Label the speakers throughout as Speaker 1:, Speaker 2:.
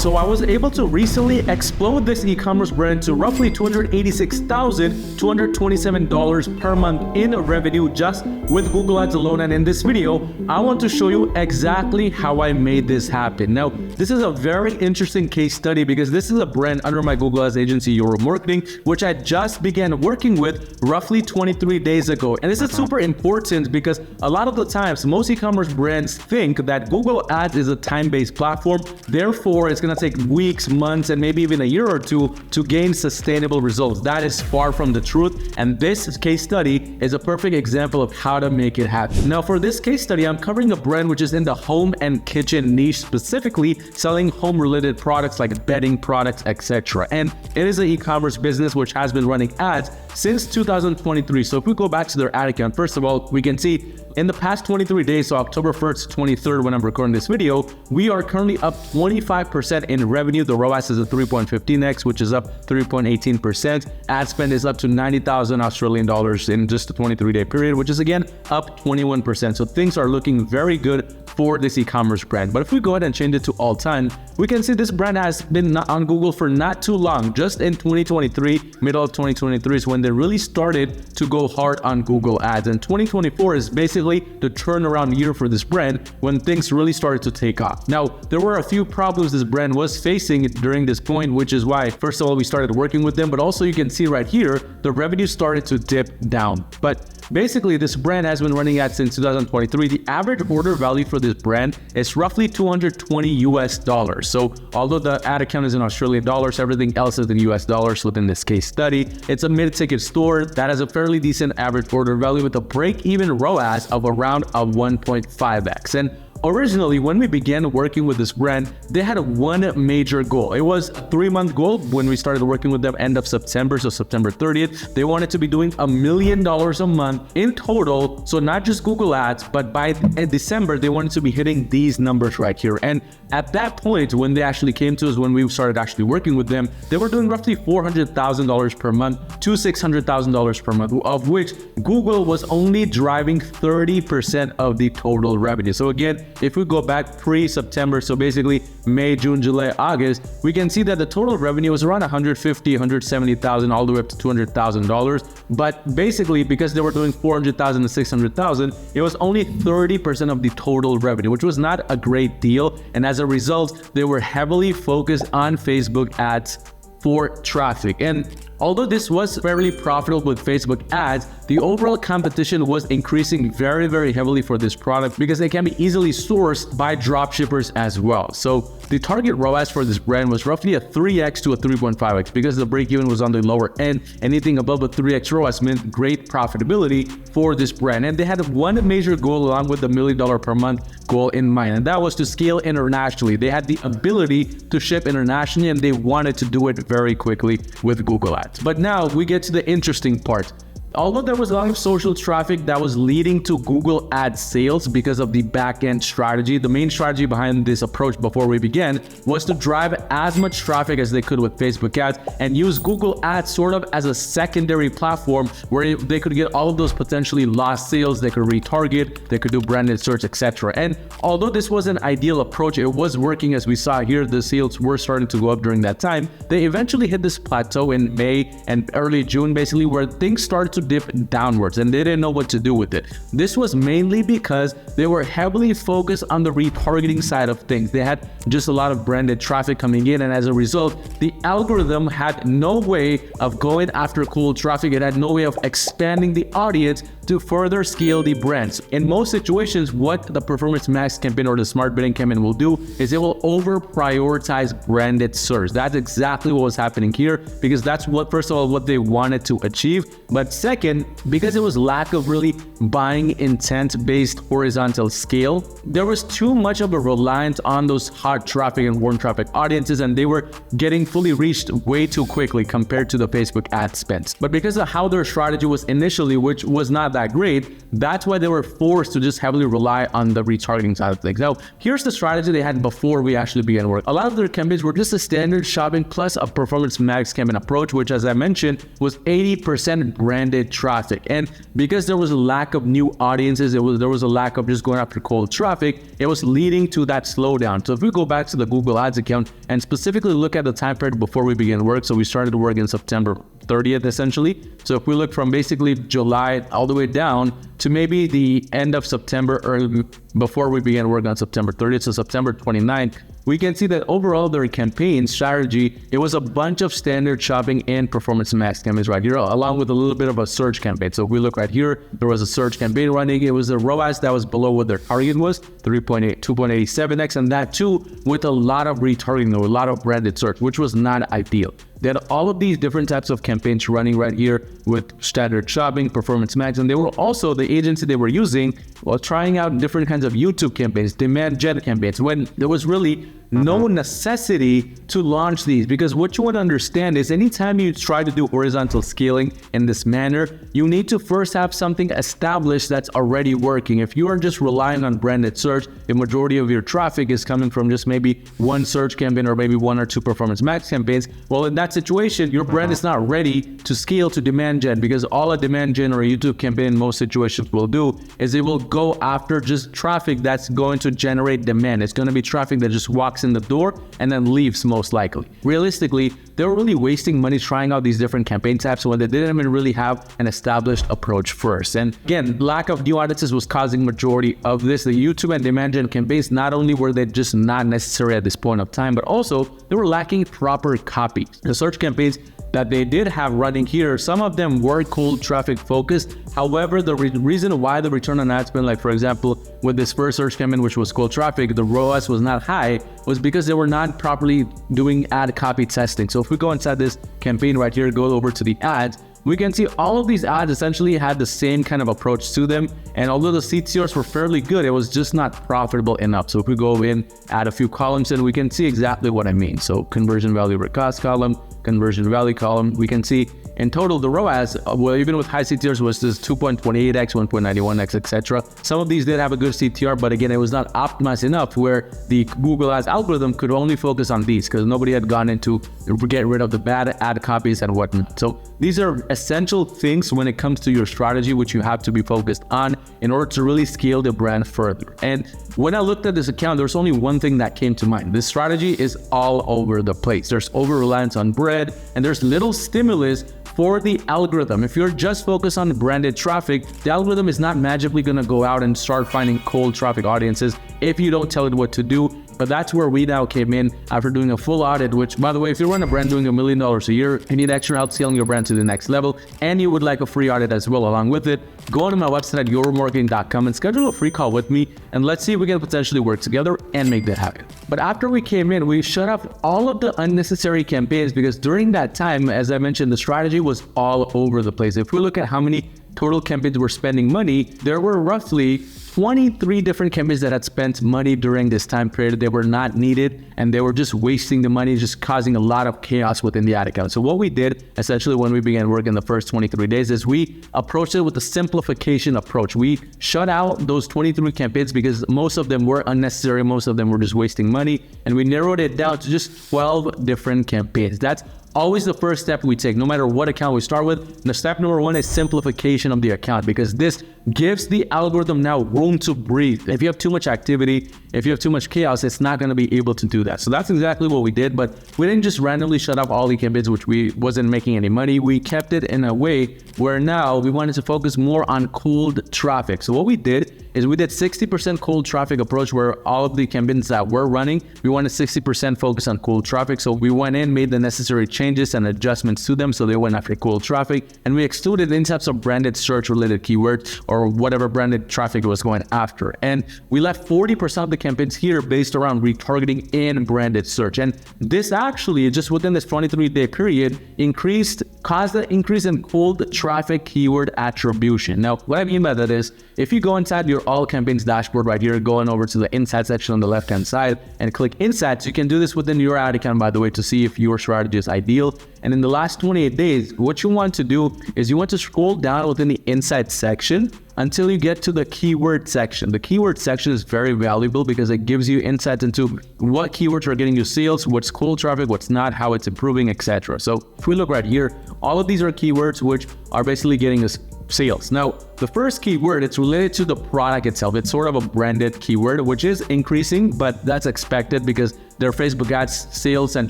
Speaker 1: So I was able to recently explode this e-commerce brand to roughly $286,227 per month in revenue just with Google Ads alone. And in this video, I want to show you exactly how I made this happen. Now, this is a very interesting case study because this is a brand under my Google Ads agency, Euro Marketing, which I just began working with roughly 23 days ago. And this is super important because a lot of the times, most e-commerce brands think that Google Ads is a time-based platform. Therefore, it's going to take weeks, months, and maybe even a year or two to gain sustainable results. That is far from the truth. And this case study is a perfect example of how to make it happen. Now, for this case study, I'm covering a brand which is in the home and kitchen niche, specifically selling home-related products like bedding products, etc. And it is an e-commerce business which has been running ads since 2023. So if we go back to their ad account, first of all, we can see in the past 23 days, so October 1st to 23rd when I'm recording this video, we are currently up 25% in revenue. The ROAS is a 3.15x, which is up 3.18%. Ad spend is up to 90,000 Australian dollars in just a 23-day period, which is again up 21%. So things are looking very good for this e-commerce brand. But if we go ahead and change it to all time, we can see this brand has been on Google for not too long. Just in 2023, middle of 2023 is when they really started to go hard on Google Ads. And 2024 is basically the turnaround year for this brand when things really started to take off. Now, there were a few problems this brand was facing during this point, which is why, first of all, we started working with them, but also you can see right here, the revenue started to dip down. But basically, this brand has been running ads since 2023. The average order value for this brand is roughly $220 US. So although the ad account is in Australian dollars, everything else is in US dollars within this case study. It's a mid-ticket store that has a fairly decent average order value with a break-even ROAS of around a 1.5x. And originally, when we began working with this brand, they had one major goal. It was a 3-month goal when we started working with them end of September, so September 30th. They wanted to be doing $1 million a month in total. So not just Google Ads, but by December, they wanted to be hitting these numbers right here. And at that point, when they actually came to us, when we started actually working with them, they were doing roughly $400,000 per month to $600,000 per month, of which Google was only driving 30% of the total revenue. So again, if we go back pre-September, so basically May, June, July, August, we can see that the total revenue was around $150,000, $170,000, all the way up to $200,000. But basically, because they were doing $400,000 to $600,000, it was only 30% of the total revenue, which was not a great deal. And as a result, they were heavily focused on Facebook ads for traffic. And although this was fairly profitable with Facebook ads, the overall competition was increasing very, very heavily for this product because they can be easily sourced by dropshippers as well. So the target ROAS for this brand was roughly a 3x to a 3.5x because the break-even was on the lower end. Anything above a 3x ROAS meant great profitability for this brand. And they had one major goal along with the $1 million per month goal in mind, and that was to scale internationally. They had the ability to ship internationally and they wanted to do it very quickly with Google Ads. But now we get to the interesting part. Although there was a lot of social traffic that was leading to Google Ads sales because of the back-end strategy, the main strategy behind this approach before we began was to drive as much traffic as they could with Facebook ads and use Google Ads sort of as a secondary platform where they could get all of those potentially lost sales. They could retarget, they could do branded search, etc. And although this was an ideal approach, it was working. As we saw here, the sales were starting to go up during that time. They eventually hit this plateau in May and early June, basically, where things started to dip downwards and they didn't know what to do with it. This was mainly because they were heavily focused on the retargeting side of things. They had just a lot of branded traffic coming in, and as a result, the algorithm had no way of going after cold traffic. It had no way of expanding the audience to further scale the brands. In most situations, what the Performance Max campaign or the Smart Bidding campaign will do is it will over prioritize branded search. That's exactly what was happening here because that's what, first of all, what they wanted to achieve. But second, because it was lack of really buying intent-based horizontal scale, there was too much of a reliance on those hot traffic and warm traffic audiences, and they were getting fully reached way too quickly compared to the Facebook ad spends. But because of how their strategy was initially, which was not that that great. That's why they were forced to just heavily rely on the retargeting side of things. Now, here's the strategy they had before we actually began work. A lot of their campaigns were just a standard shopping plus a performance max campaign approach, which, as I mentioned, was 80% branded traffic. And because there was a lack of new audiences, there was a lack of just going after cold traffic, it was leading to that slowdown. So if we go back to the Google Ads account and specifically look at the time period before we began work, so we started work in September 30th essentially. So if we look from basically July all the way down to maybe the end of September or before we began work on September 30th, so September 29th, we can see that overall their campaign strategy, it was a bunch of standard shopping and performance max campaigns right here, along with a little bit of a search campaign. So if we look right here, there was a search campaign running. It was a ROAS that was below what their target was, 2.87x, and that too with a lot of retargeting or a lot of branded search, which was not ideal. They had all of these different types of campaigns running right here with standard shopping, performance max, and they were also, the agency they were using was trying out different kinds of YouTube campaigns, demand gen campaigns, when there was really no necessity to launch these. Because what you want to understand is anytime you try to do horizontal scaling in this manner, you need to first have something established that's already working. If you are just relying on branded search, the majority of your traffic is coming from just maybe one search campaign or maybe one or two performance max campaigns. Well, in that situation, your brand is not ready to scale to demand gen, because all a demand gen or a YouTube campaign in most situations will do is it will go after just traffic that's going to generate demand. It's going to be traffic that just walks in the door and then leaves most likely. Realistically, they were really wasting money trying out these different campaign types when they didn't even really have an established approach first. And again, lack of new audiences was causing majority of this. The YouTube and demand gen campaigns, not only were they just not necessary at this point of time, but also they were lacking proper copy. The search campaigns that they did have running here, some of them were cold traffic focused. However, the reason why the return on ad spend, like for example, with this first search campaign, which was cold traffic, the ROAS was not high, was because they were not properly doing ad copy testing. So if we go inside this campaign right here, go over to the ads, we can see all of these ads essentially had the same kind of approach to them. And although the CTRs were fairly good, it was just not profitable enough. So if we go in, add a few columns, and we can see exactly what I mean. So conversion value over cost column, conversion value column, we can see in total the ROAS, well, even with high CTRs, was just 2.28x, 1.91x, etc. Some of these did have a good CTR, but again, it was not optimized enough where the Google Ads algorithm could only focus on these because nobody had gone into get rid of the bad ad copies and whatnot. So these are essential things when it comes to your strategy, which you have to be focused on in order to really scale the brand further. And when I looked at this account, there's only one thing that came to mind. This strategy is all over the place. There's over-reliance on bread, and there's little stimulus for the algorithm. If you're just focused on branded traffic, the algorithm is not magically going to go out and start finding cold traffic audiences if you don't tell it what to do. But that's where we now came in after doing a full audit, which, by the way, if you run a brand doing $1 million a year, you need extra help scaling your brand to the next level, and you would like a free audit as well along with it, go onto my website at yourmarketing.com and schedule a free call with me, and let's see if we can potentially work together and make that happen. But after we came in, we shut off all of the unnecessary campaigns because during that time, as I mentioned, the strategy was all over the place. If we look at how many total campaigns were spending money, there were roughly 23 different campaigns that had spent money during this time period. They were not needed and they were just wasting the money, just causing a lot of chaos within the ad account. So what we did essentially when we began work in the first 23 days is we approached it with a simplification approach. We shut out those 23 campaigns because most of them were unnecessary, most of them were just wasting money, and we narrowed it down to just 12 different campaigns. That's always the first step we take, no matter what account we start with. The step number one is simplification of the account, because this gives the algorithm now room to breathe. If you have too much activity, if you have too much chaos, it's not going to be able to do that. So that's exactly what we did, but we didn't just randomly shut off all the campaigns which we wasn't making any money. We kept it in a way where now we wanted to focus more on cold traffic. So what we did is we did 60% cold traffic approach, where all of the campaigns that were running, we wanted 60% focus on cold traffic. So we went in, made the necessary changes and adjustments to them so they went after cold traffic, and we excluded any types of branded search related keywords or whatever branded traffic it was going after. And we left 40% of the campaigns here based around retargeting and branded search. And this actually, just within this 23-day period, increased caused an increase in cold traffic keyword attribution. Now, what I mean by that is, if you go inside your all campaigns dashboard right here, going over to the insights section on the left-hand side and click insights, you can do this within your ad account, by the way, to see if your strategy is ideal. And in the last 28 days, what you want to do is you want to scroll down within the insights section until you get to the keyword section. The keyword section is very valuable because it gives you insights into what keywords are getting you sales, what's cold traffic, what's not, how it's improving, etc. So if we look right here, all of these are keywords which are basically getting us sales. Now, the first keyword, it's related to the product itself. It's sort of a branded keyword, which is increasing, but that's expected because their Facebook ads sales and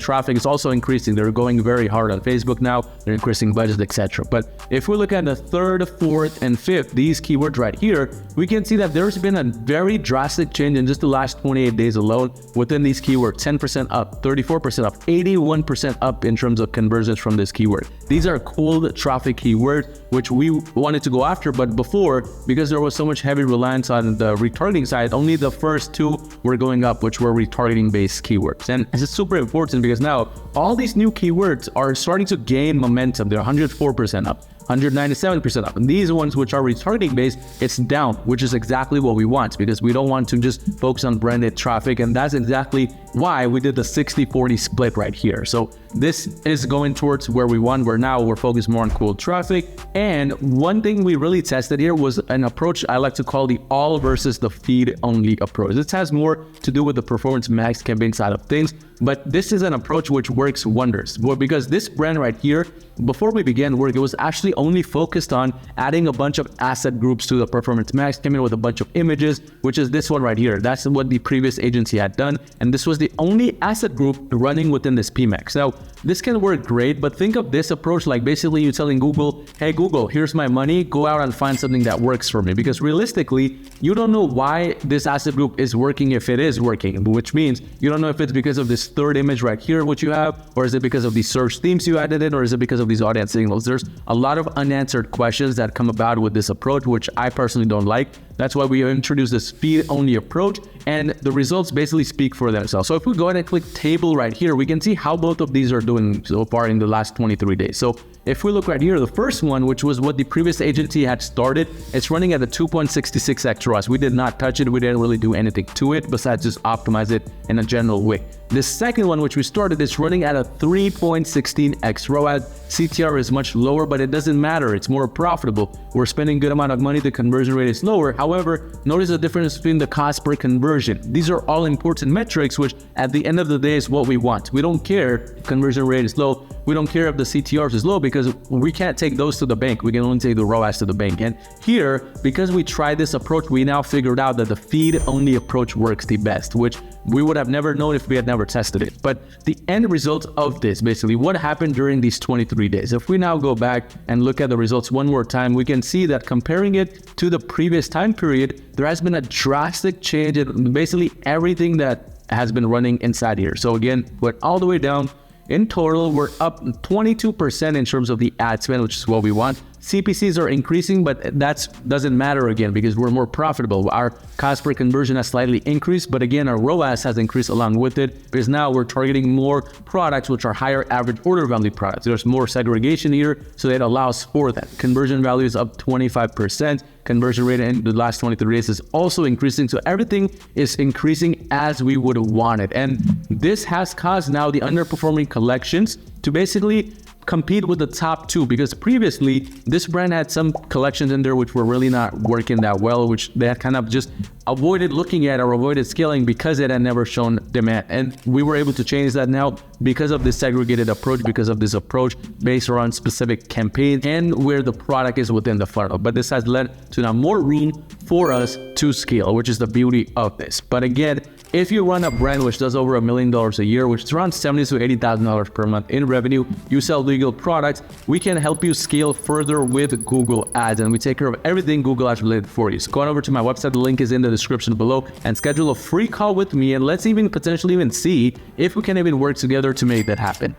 Speaker 1: traffic is also increasing. They're going very hard on Facebook now. They're increasing budgets, etc. But if we look at the third, fourth, and fifth, these keywords right here, we can see that there's been a very drastic change in just the last 28 days alone within these keywords. 10% up, 34% up, 81% up in terms of conversions from this keyword. These are cold traffic keywords, which we wanted to go after, but before, because there was so much heavy reliance on the retargeting side, only the first two were going up, which were retargeting based keywords. And this is super important because now all these new keywords are starting to gain momentum. They're 104% up, 197% up. And these ones which are retargeting based, it's down, which is exactly what we want because we don't want to just focus on branded traffic. And that's exactly why we did the 60-40 split right here. So this is going towards where we want, where now we're focused more on cold traffic. And one thing we really tested here was an approach I like to call the all versus the feed only approach. This has more to do with the performance max campaign side of things, but this is an approach which works wonders. Well, because this brand right here, before we began work, it was actually only focused on adding a bunch of asset groups to the performance max, came in with a bunch of images, which is this one right here. That's what the previous agency had done. And this was the only asset group running within this PMAX. Now, this can work great, but think of this approach like basically you telling Google, hey Google, here's my money, go out and find something that works for me. Because realistically, you don't know why this asset group is working if it is working, which means you don't know if it's because of this third image right here, which you have, or is it because of these search themes you added in, or is it because of these audience signals? There's a lot of unanswered questions that come about with this approach, which I personally don't like. That's why we introduced this feed-only approach, and the results basically speak for themselves. So if we go ahead and click table right here, we can see how both of these are doing so far in the last 23 days. So if we look right here, the first one, which was what the previous agency had started, it's running at a 2.66x ROAS. We did not touch it. We didn't really do anything to it besides just optimize it in a general way. The second one, which we started, is running at a 3.16x ROAS. CTR is much lower, but it doesn't matter. It's more profitable. We're spending a good amount of money. The conversion rate is lower. However, notice the difference between the cost per conversion. These are all important metrics, which at the end of the day is what we want. We don't care if conversion rate is low. We don't care if the CTR is low because we can't take those to the bank. We can only take the ROAS to the bank. And here, because we tried this approach, we now figured out that the feed-only approach works the best, which we would have never known if we had never tested it. But the end result of this, basically what happened during these 23 days, if we now go back and look at the results one more time, we can see that comparing it to the previous time period, there has been a drastic change in basically everything that has been running inside here. So again, went all the way down. In total, we're up 22% in terms of the ad spend, which is what we want. CPCs are increasing, but that doesn't matter again because we're more profitable. Our cost per conversion has slightly increased, but again, our ROAS has increased along with it because now we're targeting more products which are higher average order value products. There's more segregation here, so it allows for that. Conversion value is up 25%. Conversion rate in the last 23 days is also increasing. So everything is increasing as we would want it. And this has caused now the underperforming collections to basically compete with the top two, because previously this brand had some collections in there which were really not working that well, which they had kind of just avoided looking at or avoided scaling because it had never shown demand. And we were able to change that now because of this segregated approach, because of this approach based around specific campaigns and where the product is within the funnel. But this has led to now more room for us to scale, which is the beauty of this. But again, if you run a brand which does over $1 million a year, which is around $70,000 to $80,000 per month in revenue, you sell legal products, we can help you scale further with Google Ads, and we take care of everything Google Ads related for you. So go on over to my website, the link is in the description below, and schedule a free call with me, and let's even potentially see if we can even work together to make that happen.